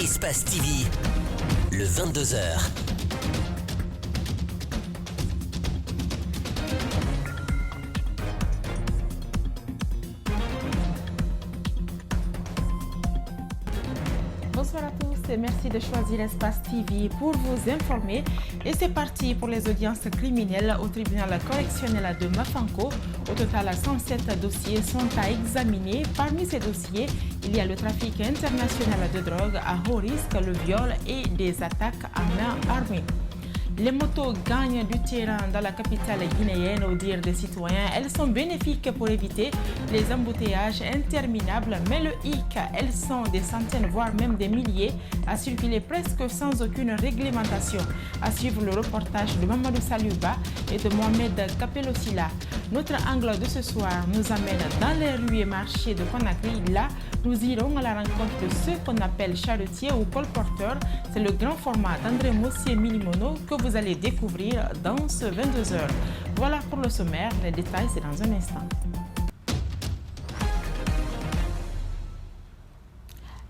Espace TV, le 22h. Bonsoir à tous et merci de choisir Espace TV pour vous informer. Et c'est parti pour les audiences criminelles au tribunal correctionnel de Mafanko. Au total, 107 dossiers sont à examiner. Parmi ces dossiers, il y a le trafic international de drogue à haut risque, le viol et des attaques à main armée. Les motos gagnent du terrain dans la capitale guinéenne au dire des citoyens. Elles sont bénéfiques pour éviter les embouteillages interminables. Mais le hic, elles sont des centaines, voire même des milliers, à circuler presque sans aucune réglementation. À suivre le reportage de Mamadou Saliouba et de Mohamed Kapelosila. Notre angle de ce soir nous amène dans les rues et marchés de Conakry. Là, nous irons à la rencontre de ceux qu'on appelle charretiers ou colporteurs. C'est le grand format d'André Mossier-Milimono que vous allez découvrir dans ce 22h. Voilà pour le sommaire, les détails c'est dans un instant.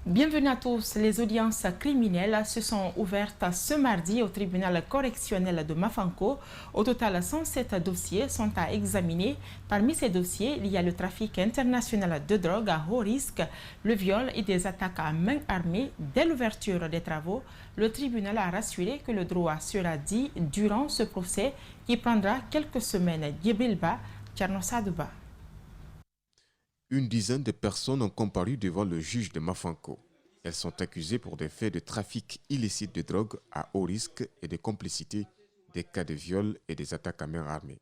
Bienvenue à tous. Les audiences criminelles se sont ouvertes ce mardi au tribunal correctionnel de Mafanko. Au total, 107 dossiers sont à examiner. Parmi ces dossiers, il y a le trafic international de drogue à haut risque, le viol et des attaques à main armée. Dès l'ouverture des travaux, le tribunal a rassuré que le droit sera dit durant ce procès qui prendra quelques semaines. Djibilba, Tchernosadouba. Une dizaine de personnes ont comparu devant le juge de Mafanko. Elles sont accusées pour des faits de trafic illicite de drogue à haut risque et de complicité, des cas de viol et des attaques à main armée.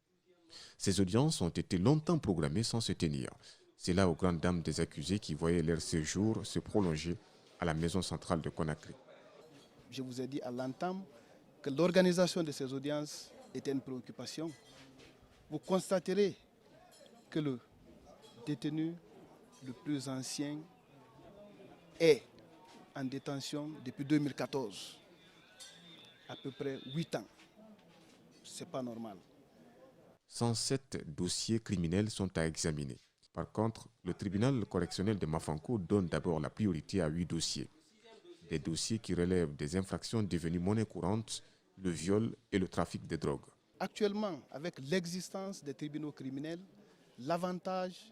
Ces audiences ont été longtemps programmées sans se tenir. C'est là aux grandes dames des accusés qui voyaient leur séjour se prolonger à la maison centrale de Conakry. Je vous ai dit à l'entame que l'organisation de ces audiences était une préoccupation. Vous constaterez que le détenu le plus ancien est en détention depuis 2014, à peu près 8 ans. Ce n'est pas normal. 107 dossiers criminels sont à examiner. Par contre, le tribunal correctionnel de Mafanko donne d'abord la priorité à 8 dossiers. Des dossiers qui relèvent des infractions devenues monnaie courante, le viol et le trafic de drogue. Actuellement, avec l'existence des tribunaux criminels, l'avantage,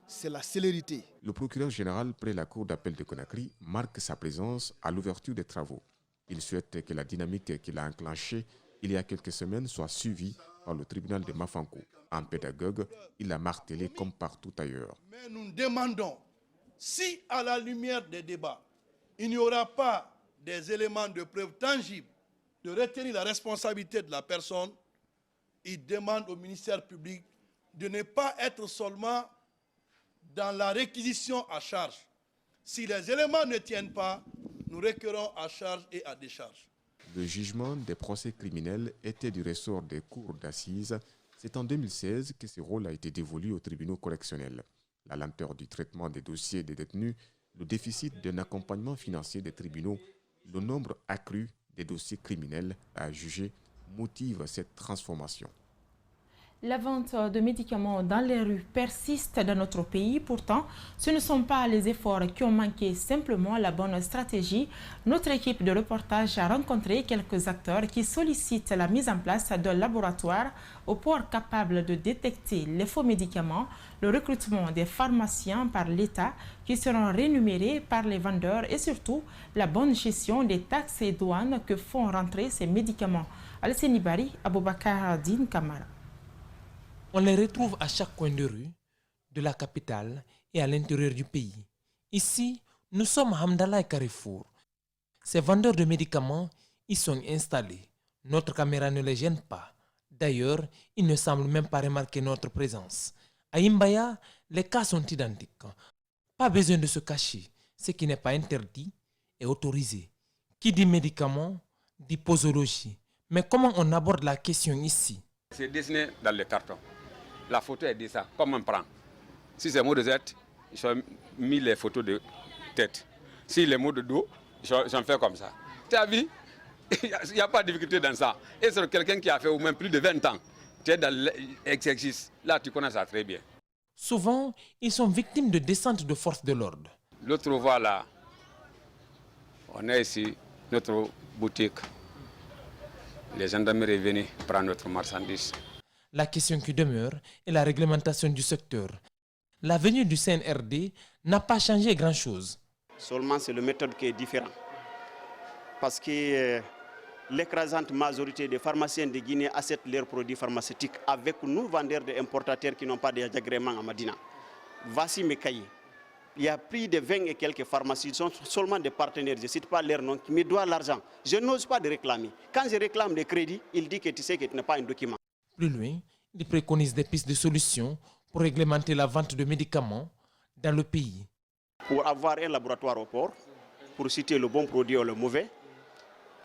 c'est la célérité. Le procureur général près la cour d'appel de Conakry marque sa présence à l'ouverture des travaux. Il souhaite que la dynamique qu'il a enclenchée il y a quelques semaines soit suivie par le tribunal de Mafanko. En pédagogue, il a martelé comme partout ailleurs. Mais nous demandons, si à la lumière des débats, il n'y aura pas des éléments de preuve tangibles de retenir la responsabilité de la personne, il demande au ministère public de ne pas être seulement dans la réquisition à charge. Si les éléments ne tiennent pas, nous requérons à charge et à décharge. Le jugement des procès criminels était du ressort des cours d'assises. C'est en 2016 que ce rôle a été dévolu aux tribunaux correctionnels. La lenteur du traitement des dossiers des détenus, le déficit d'un accompagnement financier des tribunaux, le nombre accru des dossiers criminels à juger motive cette transformation. La vente de médicaments dans les rues persiste dans notre pays. Pourtant, ce ne sont pas les efforts qui ont manqué, simplement la bonne stratégie. Notre équipe de reportage a rencontré quelques acteurs qui sollicitent la mise en place d'un laboratoire au port capable de détecter les faux médicaments, le recrutement des pharmaciens par l'État qui seront rémunérés par les vendeurs et surtout la bonne gestion des taxes et douanes que font rentrer ces médicaments. Alceni Bari, Aboubakar Din Kamara. On les retrouve à chaque coin de rue, de la capitale et à l'intérieur du pays. Ici, nous sommes à Hamdallah et Carrefour. Ces vendeurs de médicaments y sont installés. Notre caméra ne les gêne pas. D'ailleurs, ils ne semblent même pas remarquer notre présence. À Imbaya, les cas sont identiques. Pas besoin de se cacher. Ce qui n'est pas interdit est autorisé. Qui dit médicaments, dit posologie. Mais comment on aborde la question ici? C'est dessiné dans le carton. La photo est dit ça, comme on prend. Si c'est mot de tête, j'ai mis les photos de tête. Si les mots de dos, j'en fais comme ça. Tu as vu? Il n'y a pas de difficulté dans ça. Et c'est quelqu'un qui a fait au moins plus de 20 ans. Tu es dans l'exercice. Là, tu connais ça très bien. Souvent, ils sont victimes de descentes de forces de l'ordre. L'autre voie là, On a ici notre boutique. Les gendarmeries sont venus prendre notre marchandise. La question qui demeure est la réglementation du secteur. La venue du CNRD n'a pas changé grand-chose. Seulement, c'est la méthode qui est différente. Parce que l'écrasante majorité des pharmaciens de Guinée achètent leurs produits pharmaceutiques avec nous, vendeurs et importateurs qui n'ont pas d'agrément à Madina. Voici mes cahiers. Il y a plus de 20 et quelques pharmacies, ce sont seulement des partenaires, je ne cite pas leur nom, qui me doivent l'argent. Je n'ose pas de réclamer. Quand je réclame des crédits, il dit que tu sais que tu n'as pas un document. Plus loin, il préconise des pistes de solutions pour réglementer la vente de médicaments dans le pays. Pour avoir un laboratoire au port, pour citer le bon produit ou le mauvais,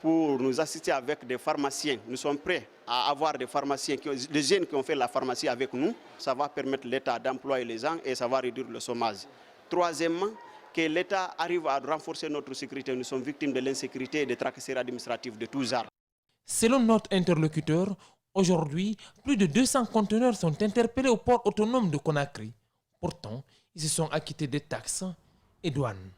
pour nous assister avec des pharmaciens. Nous sommes prêts à avoir des pharmaciens, des jeunes qui ont fait la pharmacie avec nous. Ça va permettre l'État d'employer les gens et ça va réduire le chômage. Troisièmement, que l'État arrive à renforcer notre sécurité. Nous sommes victimes de l'insécurité et des tracasseries administratives de tous genres. Selon notre interlocuteur, aujourd'hui, plus de 200 conteneurs sont interpellés au port autonome de Conakry. Pourtant, ils se sont acquittés des taxes et douanes.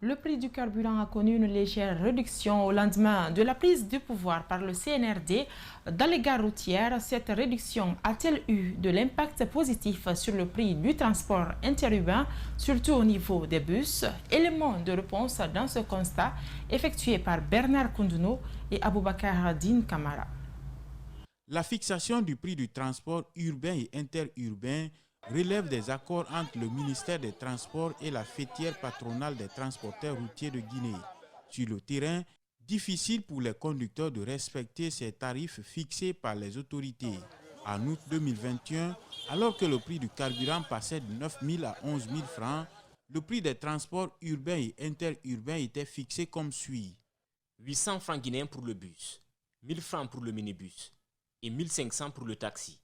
Le prix du carburant a connu une légère réduction au lendemain de la prise du pouvoir par le CNRD dans les gares routières. Cette réduction a-t-elle eu de l'impact positif sur le prix du transport interurbain, surtout au niveau des bus? Élément de réponse dans ce constat effectué par Bernard Koundouno et Aboubakar Din Kamara. La fixation du prix du transport urbain et interurbain relève des accords entre le ministère des Transports et la fêtière patronale des transporteurs routiers de Guinée. Sur le terrain, difficile pour les conducteurs de respecter ces tarifs fixés par les autorités. En août 2021, alors que le prix du carburant passait de 9 000 à 11 000 francs, le prix des transports urbains et interurbains était fixé comme suit. 800 francs guinéens pour le bus, 1000 francs pour le minibus et 1500 pour le taxi.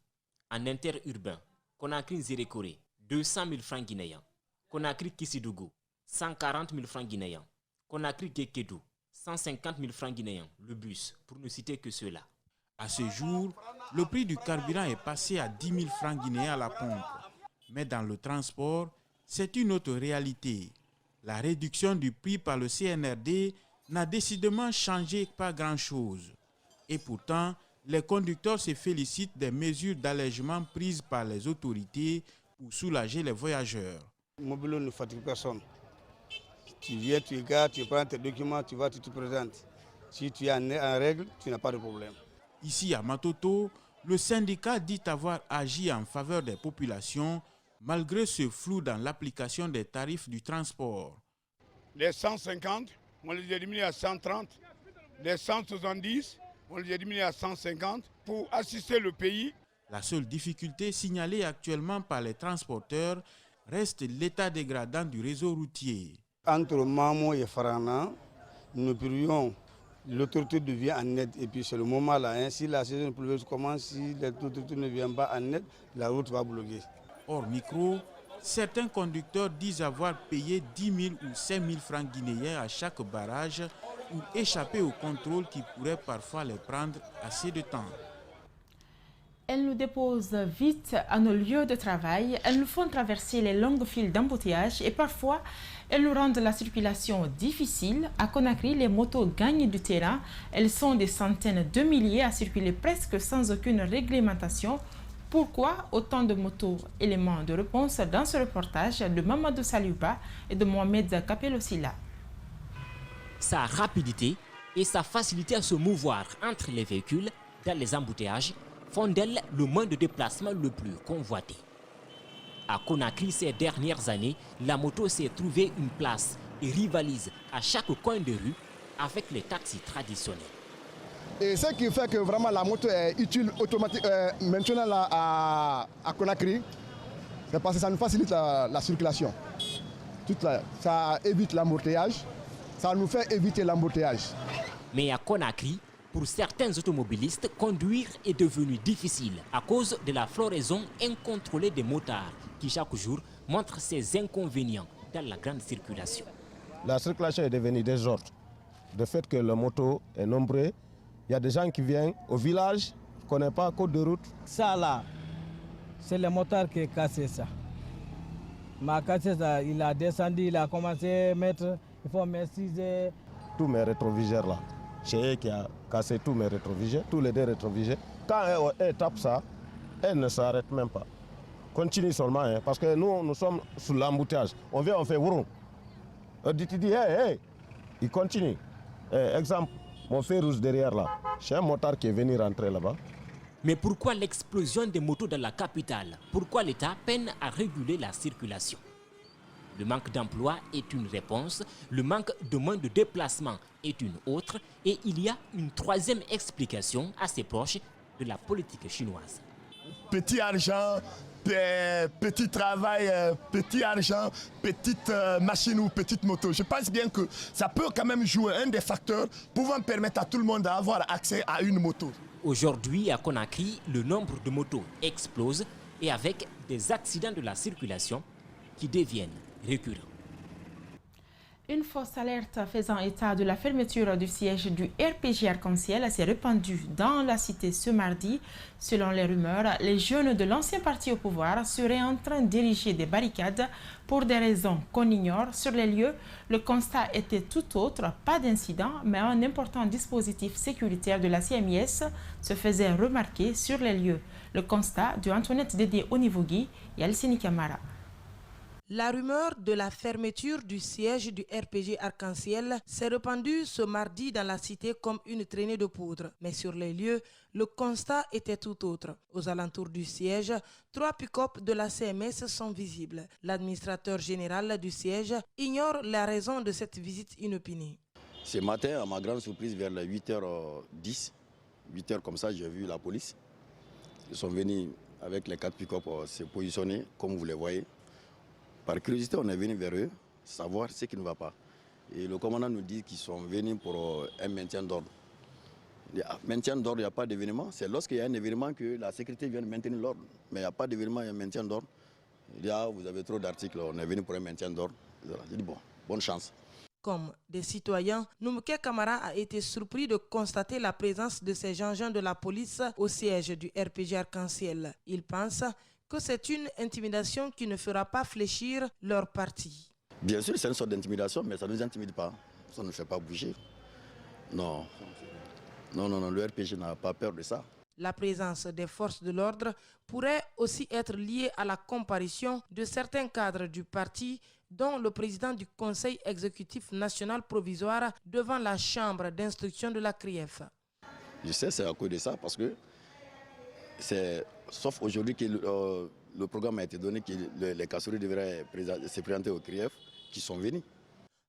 En interurbain, Conakry Zérékoré, 200 000 francs guinéens. Conakry Kissidougou, 140 000 francs guinéens. Conakry Gekedou, 150 000 francs guinéens, le bus, pour ne citer que ceux-là. À ce jour, le prix du carburant est passé à 10 000 francs guinéens à la pompe. Mais dans le transport, c'est une autre réalité. La réduction du prix par le CNRD n'a décidément changé pas grand-chose. Et pourtant, les conducteurs se félicitent des mesures d'allègement prises par les autorités pour soulager les voyageurs. Le mobile ne fatigue personne. Tu viens, tu regardes, tu prends tes documents, tu vas, tu te présentes. Si tu es en règle, tu n'as pas de problème. Ici à Matoto, le syndicat dit avoir agi en faveur des populations malgré ce flou dans l'application des tarifs du transport. Les 150, on les a diminués à 130. Les 170, on les a diminués à 150 pour assister le pays. La seule difficulté signalée actuellement par les transporteurs reste l'état dégradant du réseau routier. Entre Mamo et Farana, nous prions l'autorité devient en aide. Et puis c'est le moment là, si la saison pluvieuse commence, si l'autorité ne vient pas en aide, la route va bloquer. Hors micro, certains conducteurs disent avoir payé 10 000 ou 5 000 francs guinéens à chaque barrage pour échapper au contrôle qui pourrait parfois les prendre assez de temps. Elles nous déposent vite à nos lieux de travail, elles nous font traverser les longues files d'embouteillage et parfois elles nous rendent la circulation difficile. À Conakry, les motos gagnent du terrain. Elles sont des centaines de milliers à circuler presque sans aucune réglementation. Pourquoi autant de motos? Éléments de réponse dans ce reportage de Mamadou Saliouba et de Mohamed Kapelosila. Sa rapidité et sa facilité à se mouvoir entre les véhicules dans les embouteillages font d'elle le moyen de déplacement le plus convoité. À Conakry, ces dernières années, la moto s'est trouvée une place et rivalise à chaque coin de rue avec les taxis traditionnels. Et ce qui fait que vraiment la moto est utile maintenant là, à Conakry, c'est parce que ça nous facilite la circulation. Ça évite l'embouteillage, ça nous fait éviter l'embouteillage. Mais à Conakry, pour certains automobilistes, conduire est devenu difficile à cause de la floraison incontrôlée des motards qui chaque jour montrent ses inconvénients dans la grande circulation. La circulation est devenue désordre. Le fait que la moto est nombreux, il y a des gens qui viennent au village, ne connaissent pas le code de route. Ça là, c'est le motard qui a cassé ça. Il a cassé ça, il a descendu, il a commencé à mettre, il faut maîtriser tous mes rétroviseurs là. C'est elle qui a cassé tous mes rétroviseurs, tous les deux rétroviseurs. Quand elle tape ça, elle ne s'arrête même pas. Continue seulement, hein, parce que nous sommes sous l'embouteillage. On vient, on fait vroom. Tu dis, hey, il continue. Exemple, mon fer rouge derrière là, c'est un motard qui est venu rentrer là-bas. Mais pourquoi l'explosion des motos dans la capitale? Pourquoi l'État peine à réguler la circulation? Le manque d'emploi est une réponse, le manque de moyens de déplacement est une autre, et il y a une troisième explication assez proche de la politique chinoise. Petit argent, petit travail, petit argent, petite machine ou petite moto. Je pense bien que ça peut quand même jouer un des facteurs pouvant permettre à tout le monde d'avoir accès à une moto. Aujourd'hui, à Conakry, le nombre de motos explose et avec des accidents de la circulation qui deviennent récurrents. Une fausse alerte faisant état de la fermeture du siège du RPG Arc-en-Ciel s'est répandue dans la cité ce mardi. Selon les rumeurs, les jeunes de l'ancien parti au pouvoir seraient en train d'ériger des barricades pour des raisons qu'on ignore. Sur les lieux, le constat était tout autre, pas d'incident, mais un important dispositif sécuritaire de la CMIS se faisait remarquer sur les lieux. Le constat de Antoinette Dédé Onivogui et Alcini Camara. La rumeur de la fermeture du siège du RPG Arc-en-Ciel s'est répandue ce mardi dans la cité comme une traînée de poudre. Mais sur les lieux, le constat était tout autre. Aux alentours du siège, 3 pick-up de la CMS sont visibles. L'administrateur général du siège ignore la raison de cette visite inopinée. Ce matin, à ma grande surprise, vers les 8h10, 8h comme ça, j'ai vu la police. Ils sont venus avec les 4 pick-up se positionner, comme vous les voyez. Par curiosité, on est venu vers eux, savoir ce qui ne va pas. Et le commandant nous dit qu'ils sont venus pour un maintien d'ordre. Maintien d'ordre, il n'y a pas d'événement. C'est lorsqu'il y a un événement que la sécurité vient de maintenir l'ordre. Mais il n'y a pas d'événement, il y a un maintien d'ordre. Il dit, vous avez trop d'articles, on est venu pour un maintien d'ordre. J'ai dit, bon, bonne chance. Comme des citoyens, Noumouké Camara a été surpris de constater la présence de ces engins de la police au siège du RPG Arc-en-Ciel. Il pense que c'est une intimidation qui ne fera pas fléchir leur parti. Bien sûr, c'est une sorte d'intimidation, mais ça ne nous intimide pas. Ça ne nous fait pas bouger. Non, le RPG n'a pas peur de ça. La présence des forces de l'ordre pourrait aussi être liée à la comparution de certains cadres du parti, dont le président du Conseil exécutif national provisoire devant la chambre d'instruction de la CRIEF. Je sais, c'est à cause de ça, parce que c'est... Sauf aujourd'hui que le programme a été donné que les casseries devraient se présenter au CRIEF, qui sont venus.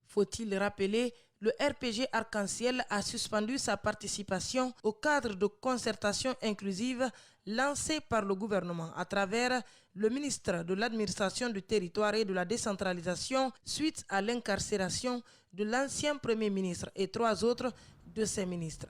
Faut-il rappeler, le RPG Arc-en-Ciel a suspendu sa participation au cadre de concertation inclusive lancé par le gouvernement à travers le ministre de l'Administration du Territoire et de la Décentralisation suite à l'incarcération de l'ancien Premier ministre et 3 autres de ses ministres.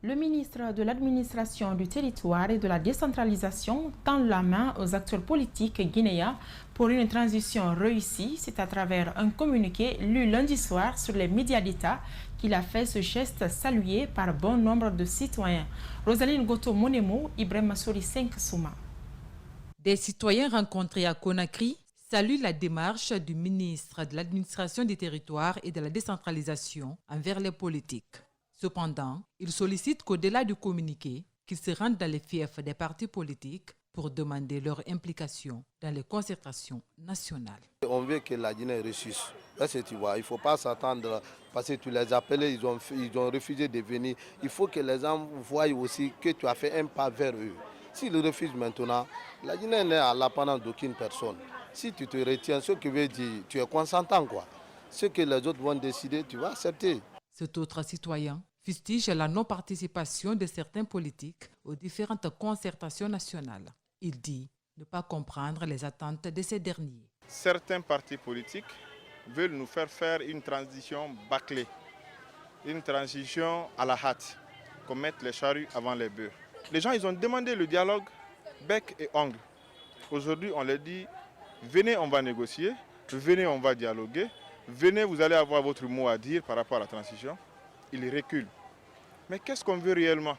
Le ministre de l'Administration du Territoire et de la Décentralisation tend la main aux acteurs politiques guinéens pour une transition réussie. C'est à travers un communiqué lu lundi soir sur les médias d'État qu'il a fait ce geste salué par bon nombre de citoyens. Rosaline Goto-Monemo, Ibrahim Souri 5 Souma. Des citoyens rencontrés à Conakry saluent la démarche du ministre de l'Administration du Territoire et de la Décentralisation envers les politiques. Cependant, il sollicite qu'au-delà du communiqué, qu'ils se rendent dans les fiefs des partis politiques pour demander leur implication dans les concertations nationales. On veut que la Guinée réussisse. Là, tu vois, il ne faut pas s'attendre, parce que tu les appelles, ils ont refusé de venir. Il faut que les gens voient aussi que tu as fait un pas vers eux. S'ils refusent maintenant, la Guinée n'est à l'apanage d'aucune personne. Si tu te retiens, ce qui veut dire tu es consentant, quoi. Ce que les autres vont décider, tu vas accepter. Cet autre citoyen fustige la non-participation de certains politiques aux différentes concertations nationales. Il dit ne pas comprendre les attentes de ces derniers. Certains partis politiques veulent nous faire faire une transition bâclée, une transition à la hâte, qu'on mette les charrues avant les bœufs. Les gens, ils ont demandé le dialogue bec et ongle. Aujourd'hui, on leur dit venez, on va négocier, venez, on va dialoguer. Venez, vous allez avoir votre mot à dire par rapport à la transition. Il recule. Mais qu'est-ce qu'on veut réellement?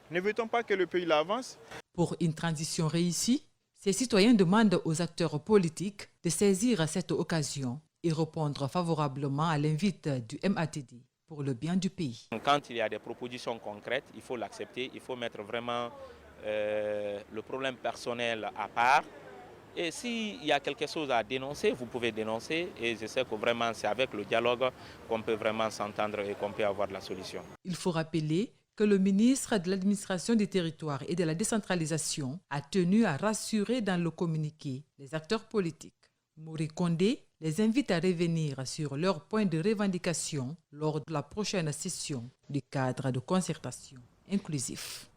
Ne veut-on pas que le pays avance? Pour une transition réussie, ces citoyens demandent aux acteurs politiques de saisir cette occasion et répondre favorablement à l'invite du MATD pour le bien du pays. Quand il y a des propositions concrètes, il faut l'accepter, il faut mettre vraiment le problème personnel à part. Et s'il y a quelque chose à dénoncer, vous pouvez dénoncer. Et je sais que vraiment c'est avec le dialogue qu'on peut vraiment s'entendre et qu'on peut avoir la solution. Il faut rappeler que le ministre de l'Administration des Territoires et de la Décentralisation a tenu à rassurer dans le communiqué les acteurs politiques. Mori Kondé les invite à revenir sur leurs points de revendication lors de la prochaine session du cadre de concertation inclusif.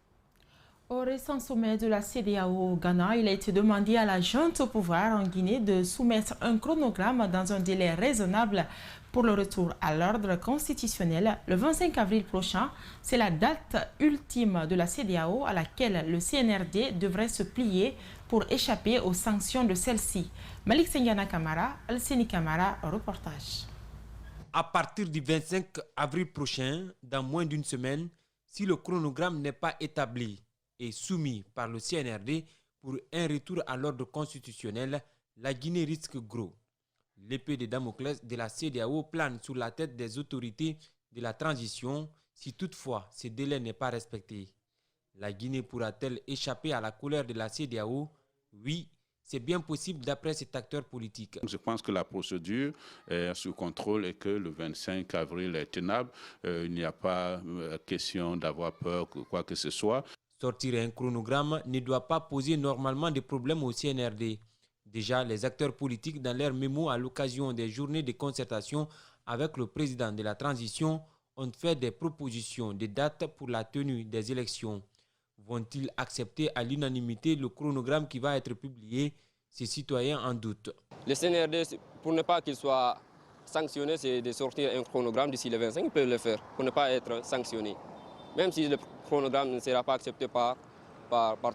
Au récent sommet de la CEDEAO au Ghana, il a été demandé à la junte au pouvoir en Guinée de soumettre un chronogramme dans un délai raisonnable pour le retour à l'ordre constitutionnel. Le 25 avril prochain, c'est la date ultime de la CEDEAO à laquelle le CNRD devrait se plier pour échapper aux sanctions de celle-ci. Malik Senghana Kamara, Alseni Kamara, reportage. À partir du 25 avril prochain, dans moins d'une semaine, si le chronogramme n'est pas établi et soumis par le CNRD pour un retour à l'ordre constitutionnel, la Guinée risque gros. L'épée de Damoclès de la CEDEAO plane sur la tête des autorités de la transition si toutefois ce délai n'est pas respecté. La Guinée pourra-t-elle échapper à la colère de la CEDEAO? Oui, c'est bien possible d'après cet acteur politique. Je pense que la procédure est sous contrôle et que le 25 avril est tenable. Il n'y a pas question d'avoir peur ou quoi que ce soit. Sortir un chronogramme ne doit pas poser normalement de problèmes au CNRD. Déjà, les acteurs politiques, dans leurs mémos à l'occasion des journées de concertation avec le président de la transition, ont fait des propositions de dates pour la tenue des élections. Vont-ils accepter à l'unanimité le chronogramme qui va être publié? Ces citoyens en doutent. Le CNRD, pour ne pas qu'il soit sanctionné, c'est de sortir un chronogramme d'ici le 25, ils peuvent le faire pour ne pas être sanctionné. Même si le chronogramme ne sera pas accepté par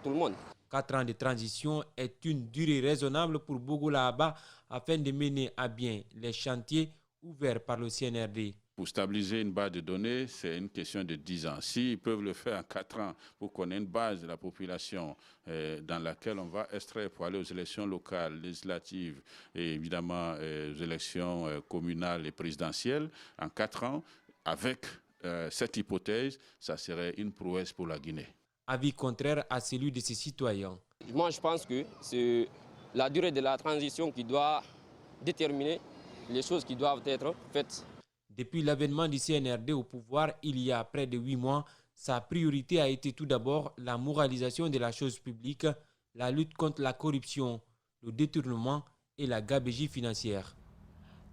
tout le monde. 4 ans de transition est une durée raisonnable pour Bogola Aba afin de mener à bien les chantiers ouverts par le CNRD. Pour stabiliser une base de données, c'est une question de 10 ans. S'ils peuvent le faire en 4 ans pour qu'on ait une base de la population dans laquelle on va extraire pour aller aux élections locales, législatives et évidemment aux élections communales et présidentielles, en 4 ans, avec cette hypothèse, ça serait une prouesse pour la Guinée. Avis contraire à celui de ses citoyens. Moi, je pense que c'est la durée de la transition qui doit déterminer les choses qui doivent être faites. Depuis l'avènement du CNRD au pouvoir, il y a près de 8 mois, sa priorité a été tout d'abord la moralisation de la chose publique, la lutte contre la corruption, le détournement et la gabegie financière.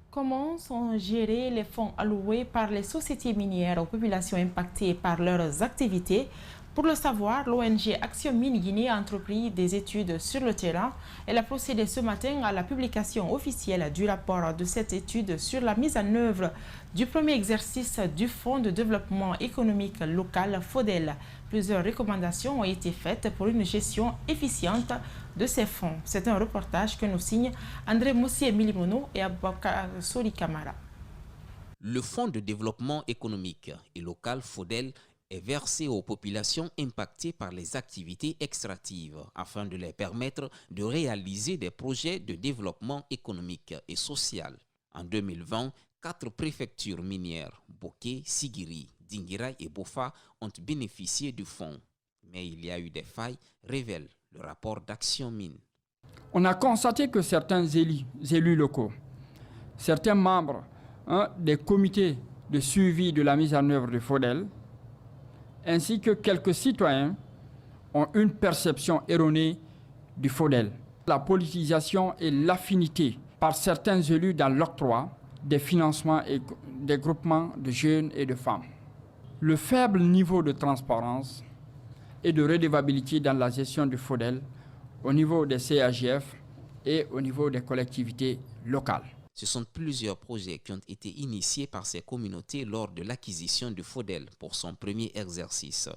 Comment sont gérés les fonds alloués par les sociétés minières aux populations impactées par leurs activités? Pour le savoir, l'ONG Action Mine Guinée a entrepris des études sur le terrain. Elle a procédé ce matin à la publication officielle du rapport de cette étude sur la mise en œuvre du premier exercice du Fonds de développement économique local FODEL. Plusieurs recommandations ont été faites pour une gestion efficiente de ces fonds. C'est un reportage que nous signent André Moussier Milimono et Aboubakar Sori Kamara. Le Fonds de développement économique et local FODEL est versé aux populations impactées par les activités extractives afin de les permettre de réaliser des projets de développement économique et social. En 2020, 4 préfectures minières, Boké, Sigiri, Dingira et Bofa, ont bénéficié du fonds. Mais il y a eu des failles, révèle le rapport d'Action Mine. On a constaté que certains élus locaux, certains membres des comités de suivi de la mise en œuvre du FODEL, ainsi que quelques citoyens ont une perception erronée du FODEL. La politisation et l'affinité par certains élus dans l'octroi des financements et des groupements de jeunes et de femmes. Le faible niveau de transparence et de redevabilité dans la gestion du FODEL au niveau des CAGF et au niveau des collectivités locales. Ce sont plusieurs projets qui ont été initiés par ces communautés lors de l'acquisition du FODEL pour son premier exercice.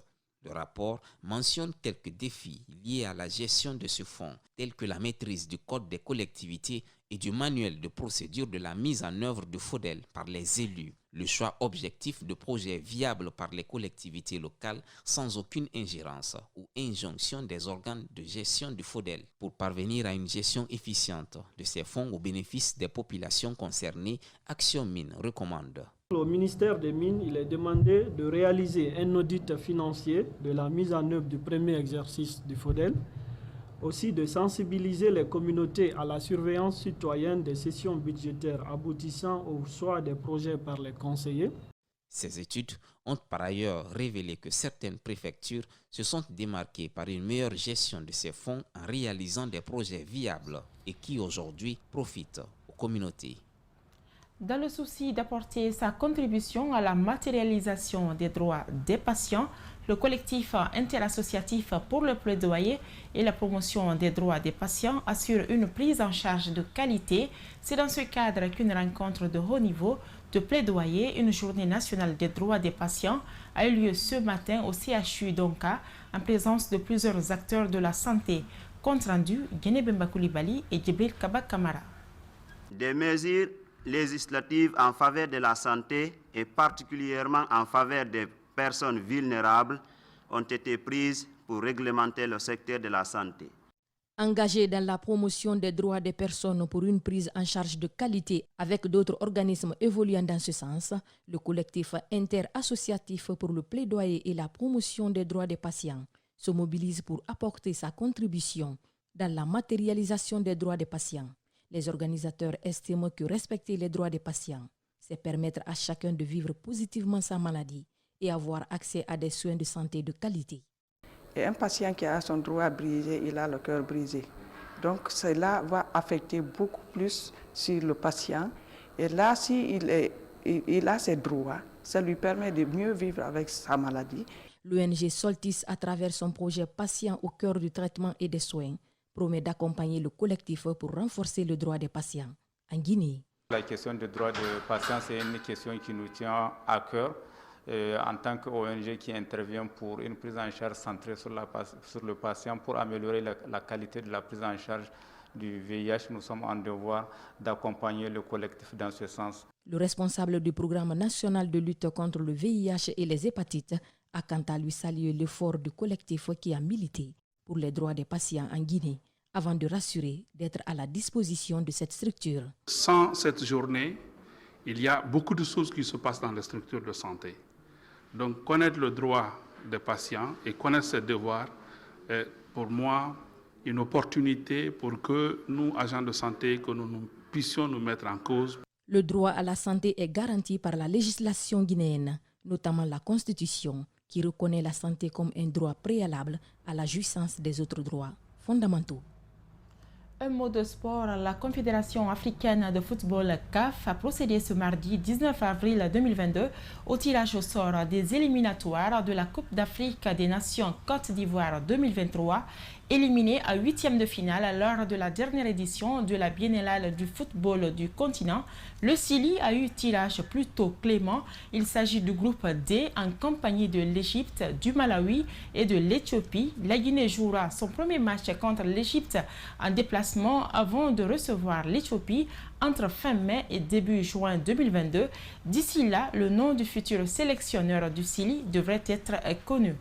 Le rapport mentionne quelques défis liés à la gestion de ce fonds, tels que la maîtrise du code des collectivités et du manuel de procédure de la mise en œuvre du FODEL par les élus. Le choix objectif de projets viables par les collectivités locales sans aucune ingérence ou injonction des organes de gestion du FODEL pour parvenir à une gestion efficiente de ces fonds au bénéfice des populations concernées, Action Mines recommande. Au ministère des Mines, il est demandé de réaliser un audit financier de la mise en œuvre du premier exercice du FODEL, aussi de sensibiliser les communautés à la surveillance citoyenne des sessions budgétaires aboutissant au choix des projets par les conseillers. Ces études ont par ailleurs révélé que certaines préfectures se sont démarquées par une meilleure gestion de ces fonds en réalisant des projets viables et qui aujourd'hui profitent aux communautés. Dans le souci d'apporter sa contribution à la matérialisation des droits des patients, le collectif interassociatif pour le plaidoyer et la promotion des droits des patients assure une prise en charge de qualité. C'est dans ce cadre qu'une rencontre de haut niveau de plaidoyer, une journée nationale des droits des patients, a eu lieu ce matin au CHU d'Onka en présence de plusieurs acteurs de la santé. Compte rendu, Guéné Bemba Koulibaly et Djibril Kaba Kamara. Des mesures législatives en faveur de la santé et particulièrement en faveur des personnes vulnérables ont été prises pour réglementer le secteur de la santé. Engagé dans la promotion des droits des personnes pour une prise en charge de qualité avec d'autres organismes évoluant dans ce sens, le collectif interassociatif pour le plaidoyer et la promotion des droits des patients se mobilise pour apporter sa contribution dans la matérialisation des droits des patients. Les organisateurs estiment que respecter les droits des patients, c'est permettre à chacun de vivre positivement sa maladie et avoir accès à des soins de santé de qualité. Et un patient qui a son droit brisé, il a le cœur brisé. Donc cela va affecter beaucoup plus sur le patient. Et là, s'il il a ses droits, ça lui permet de mieux vivre avec sa maladie. L'ONG Soltis, à travers son projet Patients au cœur du traitement et des soins, promet d'accompagner le collectif pour renforcer le droit des patients en Guinée. La question des droits des patients, c'est une question qui nous tient à cœur. En tant qu'ONG qui intervient pour une prise en charge centrée sur le patient, pour améliorer la qualité de la prise en charge du VIH, nous sommes en devoir d'accompagner le collectif dans ce sens. Le responsable du programme national de lutte contre le VIH et les hépatites a quant à lui salué l'effort du collectif qui a milité pour les droits des patients en Guinée, avant de rassurer d'être à la disposition de cette structure. Sans cette journée, il y a beaucoup de choses qui se passent dans les structures de santé. Donc connaître le droit des patients et connaître ses devoirs est pour moi une opportunité pour que nous, agents de santé, que nous puissions nous mettre en cause. Le droit à la santé est garanti par la législation guinéenne, notamment la Constitution, qui reconnaît la santé comme un droit préalable à la jouissance des autres droits fondamentaux. Un mot de sport, la Confédération africaine de football CAF a procédé ce mardi 19 avril 2022 au tirage au sort des éliminatoires de la Coupe d'Afrique des Nations Côte d'Ivoire 2023, éliminé à 8e de finale lors de la dernière édition de la Biennale du football du continent. Le Chili a eu tirage plutôt clément. Il s'agit du groupe D en compagnie de l'Égypte, du Malawi et de l'Éthiopie. La Guinée jouera son premier match contre l'Égypte en déplacement avant de recevoir l'Éthiopie entre fin mai et début juin 2022. D'ici là, le nom du futur sélectionneur du Chili devrait être connu.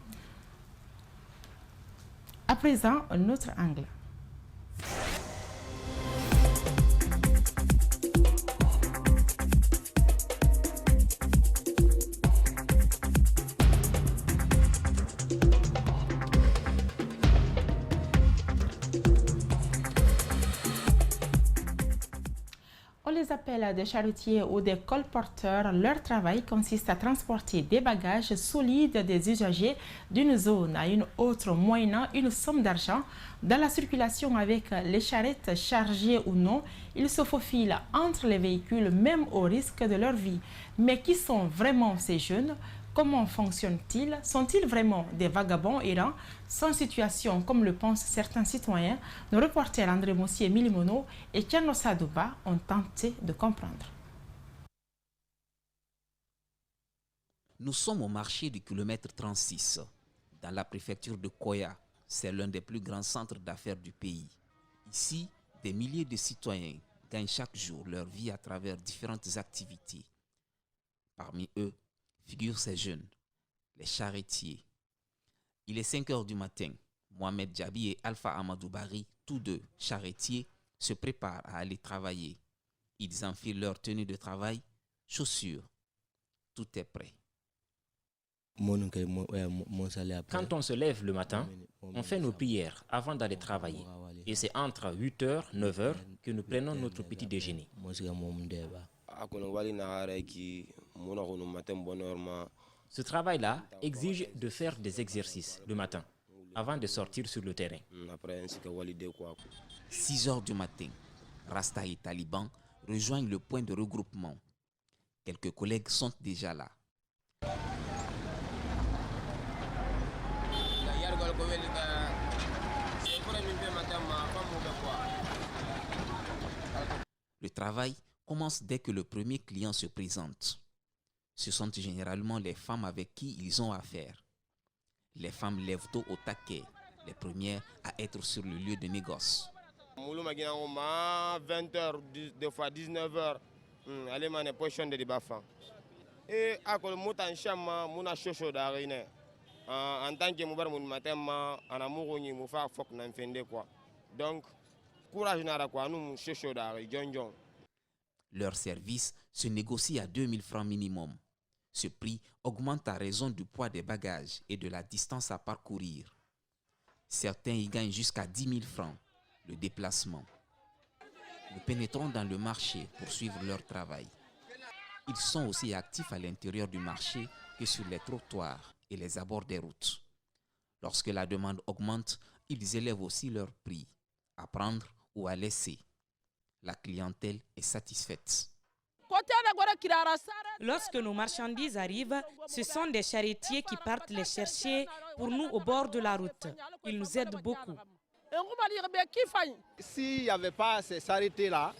À présent, un autre angle. On les appelle des charretiers ou des colporteurs. Leur travail consiste à transporter des bagages solides des usagers d'une zone à une autre moyennant une somme d'argent. Dans la circulation avec les charrettes chargées ou non, ils se faufilent entre les véhicules même au risque de leur vie. Mais qui sont vraiment ces jeunes ? Comment fonctionnent-ils? Sont-ils vraiment des vagabonds errants sans situation comme le pensent certains citoyens? Nos reporters André Moussi et Milimono et Tiano Sadouba ont tenté de comprendre. Nous sommes au marché du kilomètre 36, dans la préfecture de Koya. C'est l'un des plus grands centres d'affaires du pays. Ici, des milliers de citoyens gagnent chaque jour leur vie à travers différentes activités. Parmi eux figurent ces jeunes, les charretiers. Il est 5 heures du matin. Mohamed Djabi et Alpha Amadou Bari, tous deux charretiers, se préparent à aller travailler. Ils enfilent leur tenue de travail, chaussures. Tout est prêt. Quand on se lève le matin, on fait nos prières avant d'aller travailler. Et c'est entre 8h, 9h que nous prenons notre petit déjeuner. Ce travail-là exige de faire des exercices le matin, avant de sortir sur le terrain. 6 heures du matin, Rasta et Taliban rejoignent le point de regroupement. Quelques collègues sont déjà là. Le travail commence dès que le premier client se présente. Ce sont généralement les femmes avec qui ils ont affaire. Les femmes lèvent tôt au taquet, les premières à être sur le lieu de négoce. 20h, des fois 19h, allez m'en poche de débat. Et à cause de chama, mon chocho d'arine. En tant que moubar mon matin, en amour ni moufa fok n'en fait quoi. Donc, courage n'ara quoi, nous chocho d'arine, John. Leur service se négocie à 2000 francs minimum. Ce prix augmente à raison du poids des bagages et de la distance à parcourir. Certains y gagnent jusqu'à 10 000 francs le déplacement. Nous pénétrons dans le marché pour suivre leur travail. Ils sont aussi actifs à l'intérieur du marché que sur les trottoirs et les abords des routes. Lorsque la demande augmente, ils élèvent aussi leur prix, à prendre ou à laisser. La clientèle est satisfaite. Lorsque nos marchandises arrivent, ce sont des charretiers qui partent les chercher pour nous au bord de la route. Ils nous aident beaucoup. S'il n'y avait pas ces charretiers-là,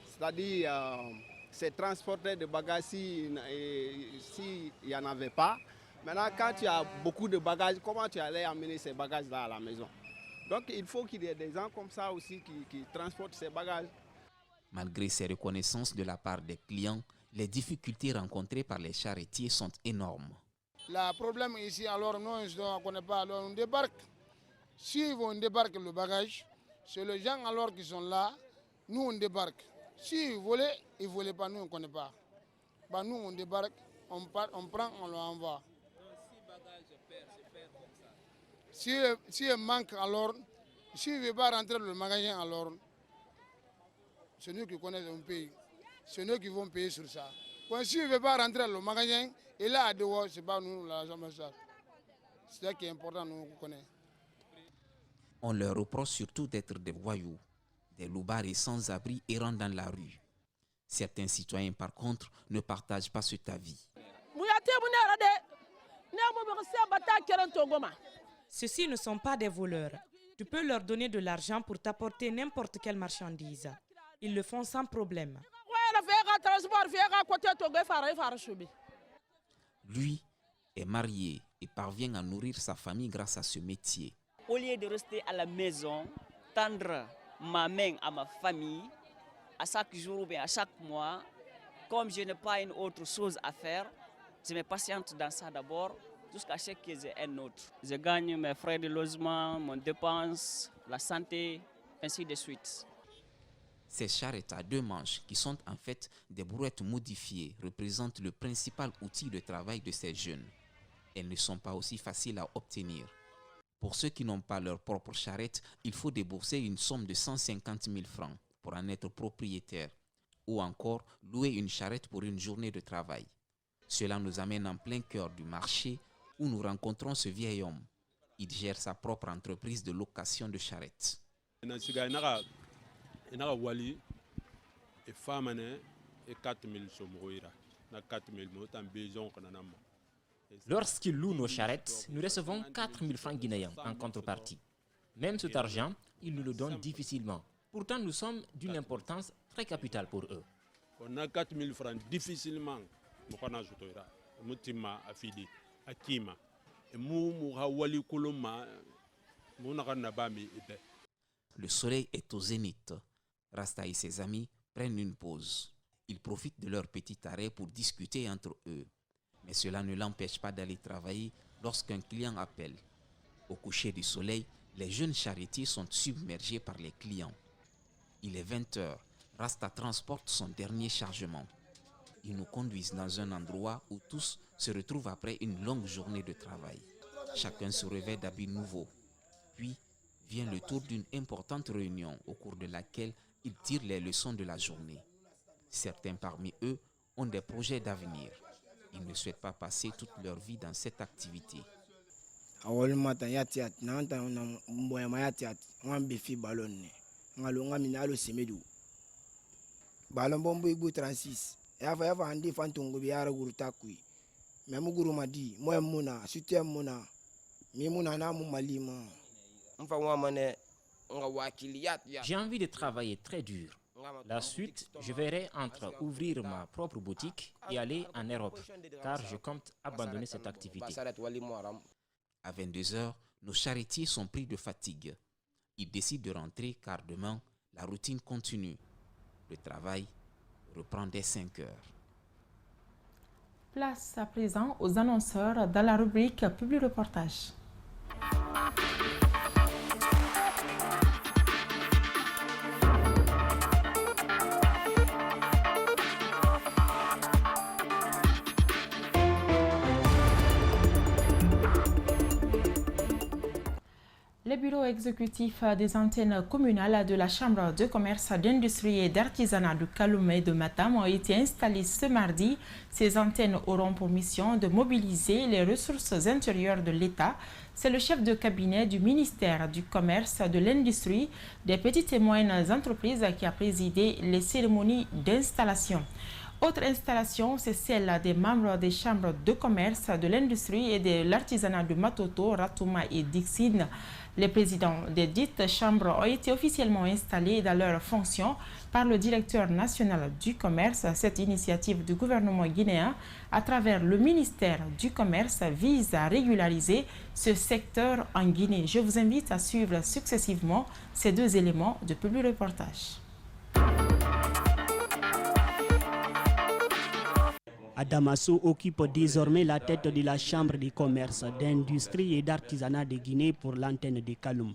c'est-à-dire ces transporteurs de bagages, s'il n'y en avait pas, maintenant quand tu as beaucoup de bagages, comment tu allais amener ces bagages-là à la maison? Donc il faut qu'il y ait des gens comme ça aussi qui transportent ces bagages. Malgré ces reconnaissances de la part des clients, les difficultés rencontrées par les charretiers sont énormes. Le problème ici, alors nous, on ne connaît pas, alors on débarque. Si on débarque le bagage, c'est les gens alors qui sont là, nous on débarque. Si ils ne volaient pas, nous on ne connaît pas. Bah, nous on débarque, on prend, on l'envoie. Si il manque alors, s'il ne veut pas rentrer dans le magasin alors, c'est nous qui connaissons un pays. C'est nous qui vont payer sur ça. Quand s'il ne veut pas rentrer dans le magasin, et là à dehors, ce n'est pas nous l'argent. C'est ça qui est important, nous connaissons. On leur reproche surtout d'être des voyous, des loupards et sans-abri errant dans la rue. Certains citoyens, par contre, ne partagent pas cet avis. Ceux-ci ne sont pas des voleurs. Tu peux leur donner de l'argent pour t'apporter n'importe quelle marchandise. Ils le font sans problème. Lui est marié et parvient à nourrir sa famille grâce à ce métier. Au lieu de rester à la maison, tendre ma main à ma famille, à chaque jour ou bien à chaque mois, comme je n'ai pas une autre chose à faire, je me patiente dans ça d'abord, jusqu'à ce que j'ai un autre. Je gagne mes frais de logement, mon dépense, la santé, ainsi de suite. Ces charrettes à 2 manches, qui sont en fait des brouettes modifiées, représentent le principal outil de travail de ces jeunes. Elles ne sont pas aussi faciles à obtenir. Pour ceux qui n'ont pas leur propre charrette, il faut débourser une somme de 150 000 francs pour en être propriétaire, ou encore louer une charrette pour une journée de travail. Cela nous amène en plein cœur du marché où nous rencontrons ce vieil homme. Il gère sa propre entreprise de location de charrettes. Lorsqu'il loue nos charrettes, nous recevons 4 000 francs guinéens en contrepartie. Même cet argent, ils nous le donnent difficilement. Pourtant, nous sommes d'une importance très capitale pour eux. On a 4 000 francs difficilement. Le soleil est au zénith. Rasta et ses amis prennent une pause. Ils profitent de leur petit arrêt pour discuter entre eux. Mais cela ne l'empêche pas d'aller travailler lorsqu'un client appelle. Au coucher du soleil, les jeunes charretiers sont submergés par les clients. Il est 20h. Rasta transporte son dernier chargement. Ils nous conduisent dans un endroit où tous se retrouvent après une longue journée de travail. Chacun se revêt d'habits nouveaux. Puis vient le tour d'une importante réunion au cours de laquelle ils tirent les leçons de la journée. Certains parmi eux ont des projets d'avenir. Ils ne souhaitent pas passer toute leur vie dans cette activité. Ballon bombo igu 36 yafa andi fantungu biara guru takui memu guru madi moy muna sutem muna mi muna na mu malima mfa wamane nga wakiliyat ya. J'ai envie de travailler très dur. La suite, je verrai entre ouvrir ma propre boutique et aller en Europe, car je compte abandonner cette activité. À 22h, nos charretiers sont pris de fatigue. Ils décident de rentrer car demain, la routine continue. Le travail reprend dès 5 heures. Place à présent aux annonceurs dans la rubrique Public Reportage. Les bureaux exécutifs des antennes communales de la Chambre de commerce, d'industrie et d'artisanat de Kaloum et de Matam ont été installés ce mardi. Ces antennes auront pour mission de mobiliser les ressources intérieures de l'État. C'est le chef de cabinet du ministère du Commerce, de l'Industrie, des petites et moyennes entreprises qui a présidé les cérémonies d'installation. Autre installation, c'est celle des membres des chambres de commerce, de l'industrie et de l'artisanat de Matoto, Ratouma et Dixine. Les présidents des dites chambres ont été officiellement installés dans leurs fonctions par le directeur national du commerce. Cette initiative du gouvernement guinéen à travers le ministère du Commerce vise à régulariser ce secteur en Guinée. Je vous invite à suivre successivement ces deux éléments de Public Reportage. Adamasso occupe désormais la tête de la Chambre de commerce, d'industrie et d'artisanat de Guinée pour l'antenne de Kaloum.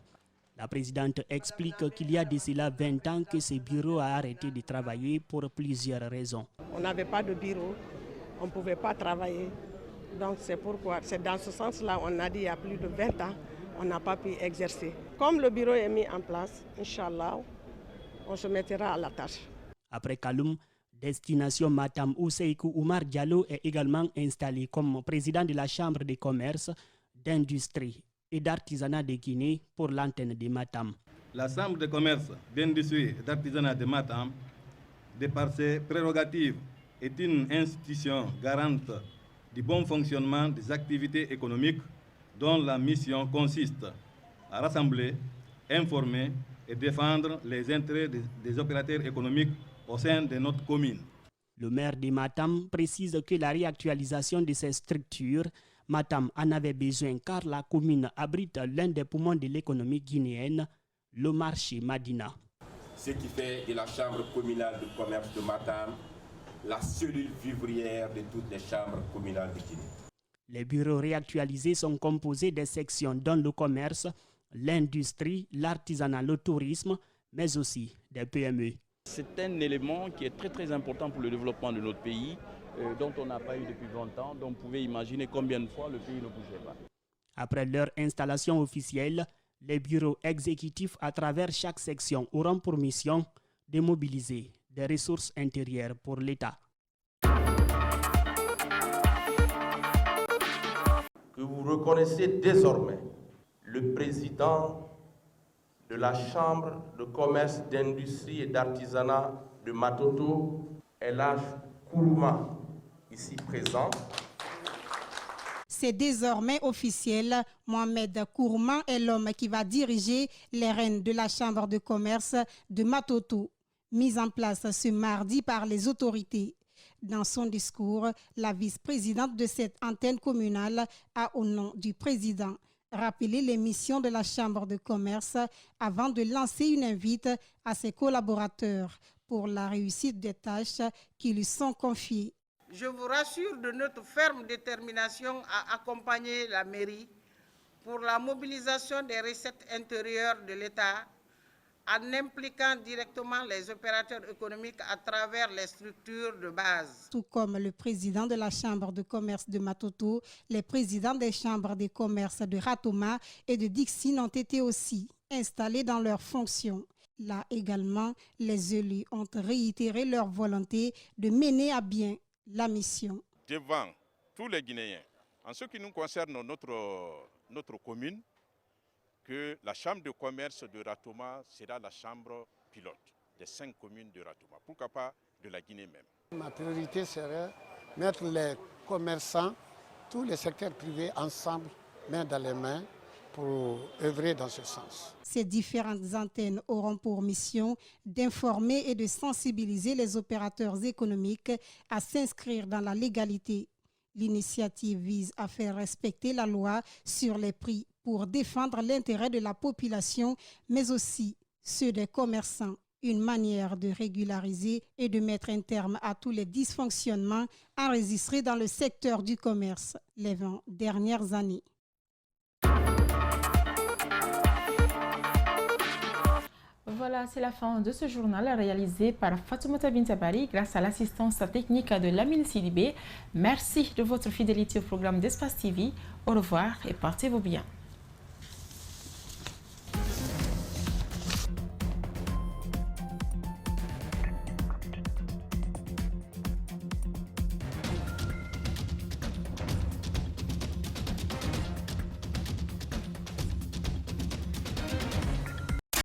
La présidente explique qu'il y a de cela 20 ans que ce bureau a arrêté de travailler pour plusieurs raisons. On n'avait pas de bureau, on ne pouvait pas travailler. Donc c'est pourquoi, c'est dans ce sens-là, on a dit il y a plus de 20 ans, on n'a pas pu exercer. Comme le bureau est mis en place, Inch'Allah, on se mettra à la tâche. Après Kaloum, destination Matam où Seikou Oumar Diallo est également installé comme président de la Chambre de commerce, d'industrie et d'artisanat de Guinée pour l'antenne de Matam. La Chambre de commerce, d'industrie et d'artisanat de Matam, de par ses prérogatives, est une institution garante du bon fonctionnement des activités économiques dont la mission consiste à rassembler, informer et défendre les intérêts des opérateurs économiques au sein de notre commune. Le maire de Matam précise que la réactualisation de ces structures, Matam en avait besoin car la commune abrite l'un des poumons de l'économie guinéenne, le marché Madina. Ce qui fait de la Chambre communale de commerce de Matam la cellule vivrière de toutes les chambres communales de Guinée. Les bureaux réactualisés sont composés des sections dont le commerce, l'industrie, l'artisanat, le tourisme, mais aussi des PME. C'est un élément qui est très important pour le développement de notre pays, dont on n'a pas eu depuis 20 ans. Donc vous pouvez imaginer combien de fois le pays ne bougeait pas. Après leur installation officielle, les bureaux exécutifs à travers chaque section auront pour mission de mobiliser des ressources intérieures pour l'État. Que vous reconnaissez désormais le président de la Chambre de commerce, d'industrie et d'artisanat de Matoto, Elhaj Kourouma, ici présent. C'est désormais officiel, Mohamed Kourouma est l'homme qui va diriger les rênes de la Chambre de commerce de Matoto, mise en place ce mardi par les autorités. Dans son discours, la vice-présidente de cette antenne communale a, au nom du président, rappelé les missions de la Chambre de commerce avant de lancer une invite à ses collaborateurs pour la réussite des tâches qui lui sont confiées. Je vous rassure de notre ferme détermination à accompagner la mairie pour la mobilisation des recettes intérieures de l'État en impliquant directement les opérateurs économiques à travers les structures de base. Tout comme le président de la Chambre de commerce de Matoto, les présidents des chambres de commerce de Ratoma et de Dixine ont été aussi installés dans leurs fonctions. Là également, les élus ont réitéré leur volonté de mener à bien la mission. Devant tous les Guinéens, en ce qui nous concerne notre commune, que la chambre de commerce de Ratoma sera la chambre pilote des 5 communes de Ratoma, pourquoi pas de la Guinée même. Ma priorité serait mettre les commerçants, tous les secteurs privés ensemble, main dans les mains, pour œuvrer dans ce sens. Ces différentes antennes auront pour mission d'informer et de sensibiliser les opérateurs économiques à s'inscrire dans la légalité. L'initiative vise à faire respecter la loi sur les prix pour défendre l'intérêt de la population, mais aussi ceux des commerçants. Une manière de régulariser et de mettre un terme à tous les dysfonctionnements enregistrés dans le secteur du commerce les 20 dernières années. Voilà, c'est la fin de ce journal réalisé par Fatoumata Bintabari grâce à l'assistance technique de Lamine Sidibé. Merci de votre fidélité au programme d'Espace TV. Au revoir et portez-vous bien.